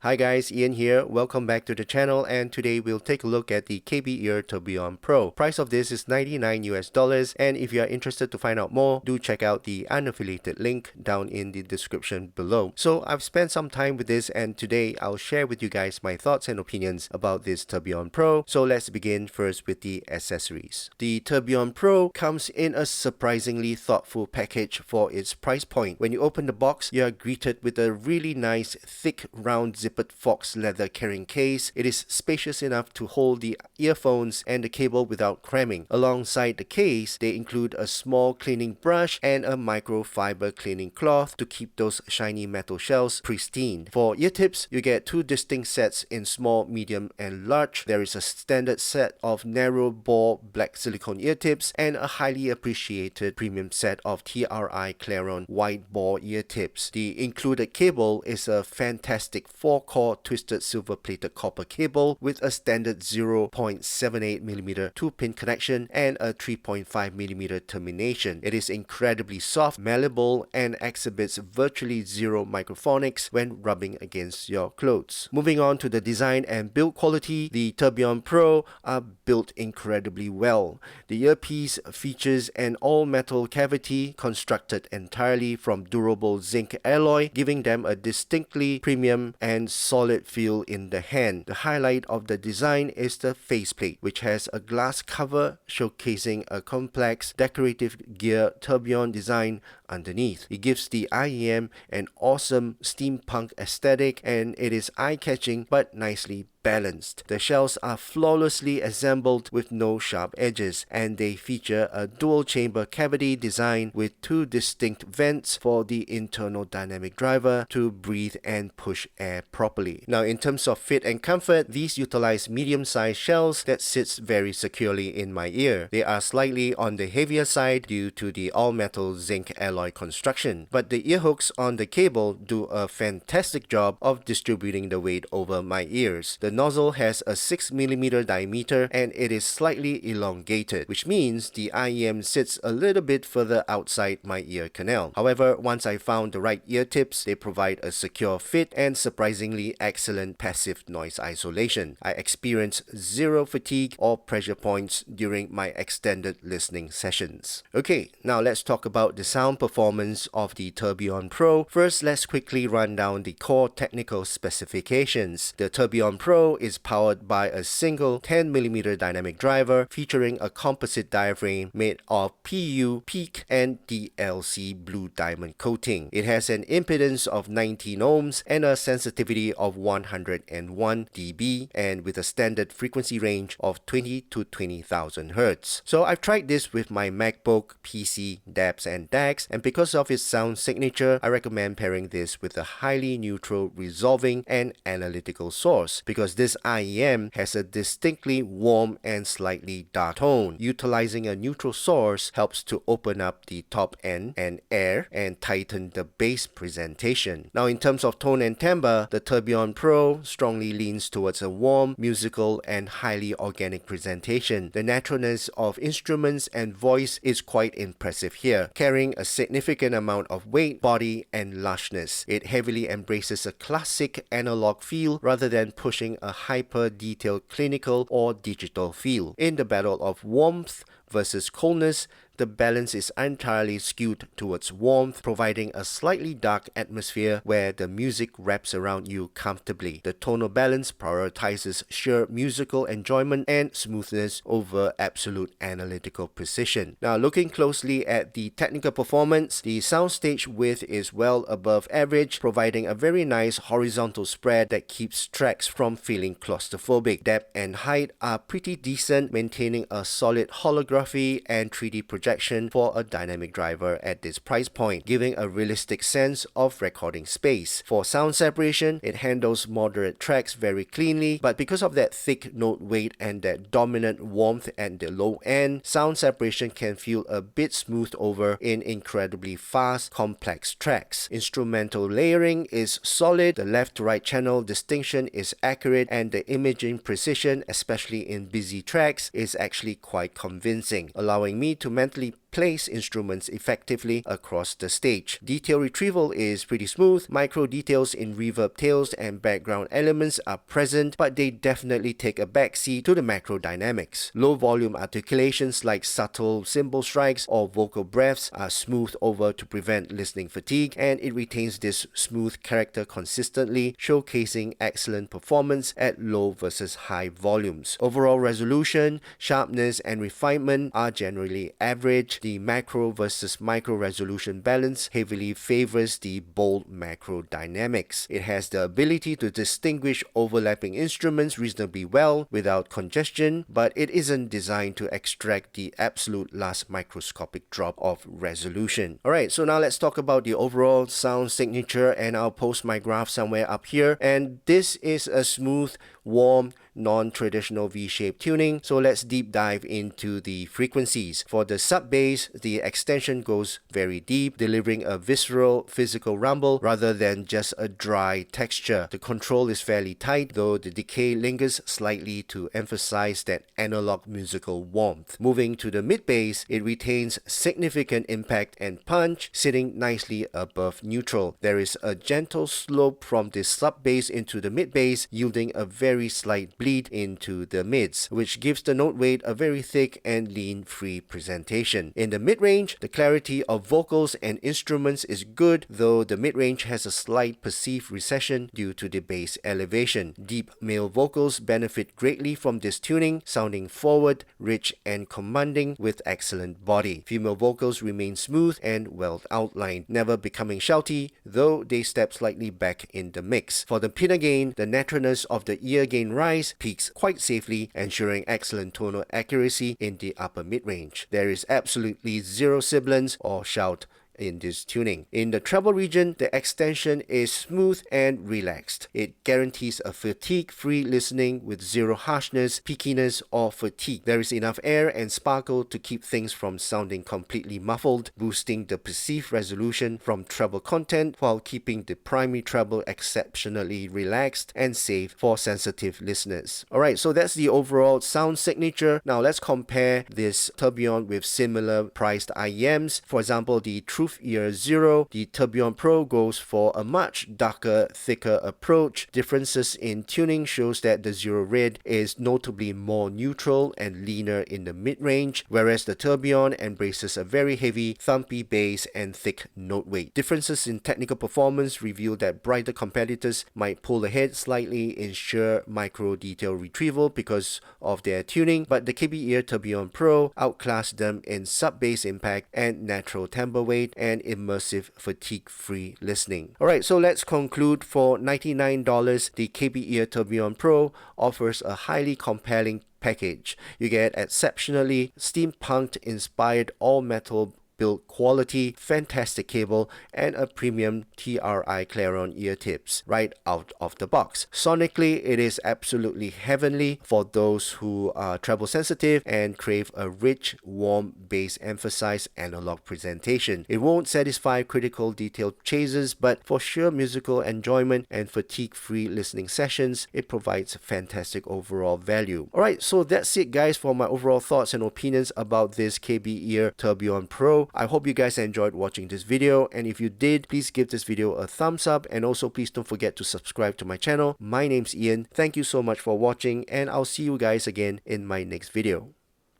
Hi guys, Ian here. Welcome back to the channel, and today we'll take a look at the KBEAR Tourbillon-Pro. Price of this is $99 US, and if you are interested to find out more, do check out the unaffiliated link down in the description below. So I've spent some time with this, and today I'll share with you guys my thoughts and opinions about this Tourbillon-Pro. So let's begin first with the accessories. The Tourbillon-Pro comes in a surprisingly thoughtful package for its price point. When you open the box, you are greeted with a really nice, thick, round zippered fox leather carrying case. It is spacious enough to hold the earphones and the cable without cramming. Alongside the case, they include a small cleaning brush and a microfiber cleaning cloth to keep those shiny metal shells pristine. For ear tips, you get two distinct sets in small, medium, and large. There is a standard set of narrow bore black silicone ear tips and a highly appreciated premium set of TRI Claron wide bore ear tips. The included cable is a fantastic 4-core twisted silver-plated copper cable with a standard 0.78mm 2-pin connection and a 3.5mm termination. It is incredibly soft, malleable, and exhibits virtually zero microphonics when rubbing against your clothes. Moving on to the design and build quality, the Tourbillon-Pro are built incredibly well. The earpiece features an all-metal cavity constructed entirely from durable zinc alloy, giving them a distinctly premium and solid feel in the hand. The highlight of the design is the faceplate, which has a glass cover showcasing a complex decorative gear tourbillon design underneath. It gives the IEM an awesome steampunk aesthetic, and it is eye-catching but nicely balanced. The shells are flawlessly assembled with no sharp edges, and they feature a dual chamber cavity design with two distinct vents for the internal dynamic driver to breathe and push air properly. Now, in terms of fit and comfort, these utilize medium-sized shells that sits very securely in my ear. They are slightly on the heavier side due to the all-metal zinc alloy construction, but the ear hooks on the cable do a fantastic job of distributing the weight over my ears. The nozzle has a 6mm diameter and it is slightly elongated, which means the IEM sits a little bit further outside my ear canal. However, once I found the right ear tips, they provide a secure fit and surprisingly excellent passive noise isolation. I experienced zero fatigue or pressure points during my extended listening sessions. Okay, now let's talk about the sound performance of the Tourbillon-Pro. First, let's quickly run down the core technical specifications. The Tourbillon-Pro is powered by a single 10mm dynamic driver featuring a composite diaphragm made of PU, PEEK, and DLC blue diamond coating. It has an impedance of 19 ohms and a sensitivity of 101 dB, and with a standard frequency range of 20 to 20,000 Hz. So I've tried this with my MacBook, PC, DABs, and DACs, and because of its sound signature, I recommend pairing this with a highly neutral, resolving, and analytical source, because this IEM has a distinctly warm and slightly dark tone. Utilizing a neutral source helps to open up the top end and air and tighten the bass presentation. Now, in terms of tone and timbre, the Tourbillon-Pro strongly leans towards a warm, musical, and highly organic presentation. The naturalness of instruments and voice is quite impressive here, carrying a significant amount of weight, body, and lushness. It heavily embraces a classic analog feel rather than pushing a hyper-detailed clinical or digital feel. In the battle of warmth versus coldness, the balance is entirely skewed towards warmth, providing a slightly dark atmosphere where the music wraps around you comfortably. The tonal balance prioritizes sheer musical enjoyment and smoothness over absolute analytical precision. Now, looking closely at the technical performance, the soundstage width is well above average, providing a very nice horizontal spread that keeps tracks from feeling claustrophobic. Depth and height are pretty decent, maintaining a solid holography and 3D projection for a dynamic driver at this price point, giving a realistic sense of recording space. For sound separation, it handles moderate tracks very cleanly, but because of that thick note weight and that dominant warmth at the low end, sound separation can feel a bit smoothed over in incredibly fast, complex tracks. Instrumental layering is solid, the left to right channel distinction is accurate, and the imaging precision, especially in busy tracks, is actually quite convincing, allowing me to mentally place instruments effectively across the stage. Detail retrieval is pretty smooth. Micro details in reverb tails and background elements are present, but they definitely take a backseat to the macro dynamics. Low volume articulations like subtle cymbal strikes or vocal breaths are smoothed over to prevent listening fatigue, and it retains this smooth character consistently, showcasing excellent performance at low versus high volumes. Overall resolution, sharpness, and refinement are generally average. The macro versus micro resolution balance heavily favors the bold macro dynamics. It has the ability to distinguish overlapping instruments reasonably well without congestion, but it isn't designed to extract the absolute last microscopic drop of resolution. Alright, so now let's talk about the overall sound signature, and I'll post my graph somewhere up here. And this is a smooth, warm, non-traditional V-shaped tuning. So let's deep dive into the frequencies. For the sub-bass, the extension goes very deep, delivering a visceral, physical rumble rather than just a dry texture. The control is fairly tight, though the decay lingers slightly to emphasize that analog musical warmth. Moving to the mid-bass, it retains significant impact and punch, sitting nicely above neutral. There is a gentle slope from the sub-bass into the mid-bass, yielding a very slight bleed into the mids, which gives the note weight a very thick and lean-free presentation. In the mid-range, the clarity of vocals and instruments is good, though the mid-range has a slight perceived recession due to the bass elevation. Deep male vocals benefit greatly from this tuning, sounding forward, rich, and commanding with excellent body. Female vocals remain smooth and well outlined, never becoming shouty, though they step slightly back in the mix. For the pinna gain, the naturalness of the ear gain rise peaks quite safely, ensuring excellent tonal accuracy in the upper mid-range. There is absolutely zero sibilance or shout in this tuning. In the treble region, the extension is smooth and relaxed. It guarantees a fatigue-free listening with zero harshness, peakiness, or fatigue. There is enough air and sparkle to keep things from sounding completely muffled, boosting the perceived resolution from treble content while keeping the primary treble exceptionally relaxed and safe for sensitive listeners. Alright, so that's the overall sound signature. Now let's compare this Tourbillon with similar priced IEMs. For example, the Truth Ear Zero, the Tourbillon-Pro goes for a much darker, thicker approach. Differences in tuning shows that the Zero Red is notably more neutral and leaner in the mid-range, whereas the Tourbillon embraces a very heavy, thumpy bass and thick note weight. Differences in technical performance reveal that brighter competitors might pull ahead slightly in sheer micro detail retrieval because of their tuning, but the KBEAR Tourbillon-Pro outclassed them in sub-bass impact and natural timbre weight and immersive fatigue-free listening. Alright, so let's conclude. For $99, the KBEAR Tourbillon-Pro offers a highly compelling package. You get exceptionally steampunk-inspired all-metal build quality, fantastic cable, and a premium TRI Clarion ear tips right out of the box. Sonically, it is absolutely heavenly for those who are treble sensitive and crave a rich, warm, bass emphasized analog presentation. It won't satisfy critical detail chasers, but for sheer musical enjoyment and fatigue-free listening sessions, it provides fantastic overall value. Alright, so that's it guys for my overall thoughts and opinions about this KBEAR Tourbillon-Pro. I hope you guys enjoyed watching this video, and if you did, please give this video a thumbs up, and also please don't forget to subscribe to my channel. My name's Ian. Thank you so much for watching, and I'll see you guys again in my next video.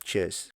Cheers.